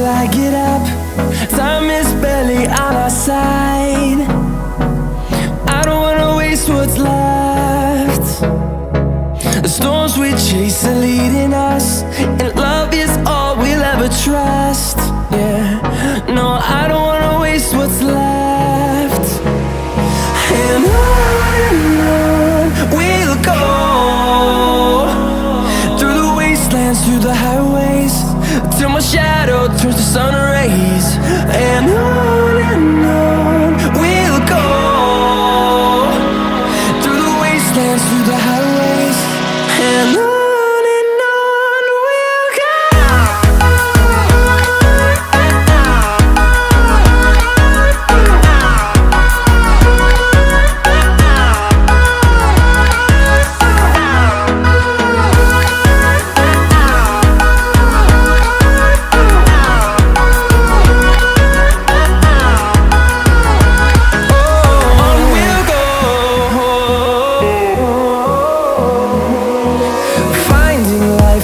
till I get up. Time is barely on our side. I don't wanna waste what's left. The storms we chase are leading us, and love is all we'll ever trust. Yeah, no, I don't wanna waste what's left. And on we'll go, through the wastelands, through the highways, till my shadow turns to sun rays. And on we'll go, through the wastelands, through the highways, and on we'll go.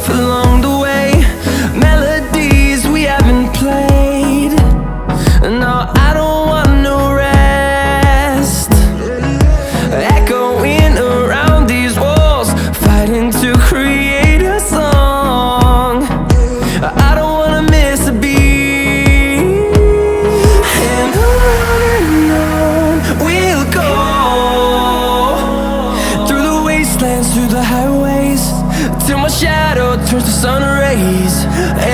Along the way, melodies we haven't played. No, I don't want no rest. Echoing around these walls, fighting to create a song. I don't wanna miss a beat. And on we'll go, through the wastelands, through the highways, till my shadow turns to sun rays.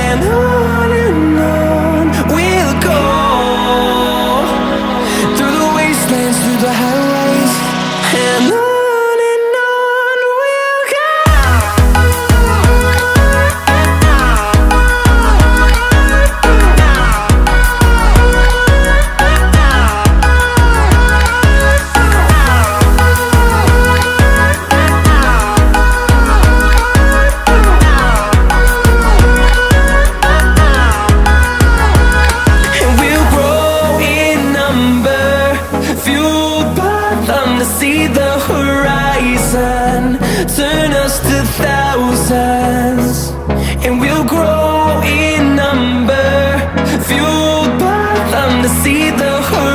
And on we'll go, through the wastelands, through the highways, and on we'll go. See the horizon, turn us to thousands, and we'll grow in number, fueled by them to see the horizon.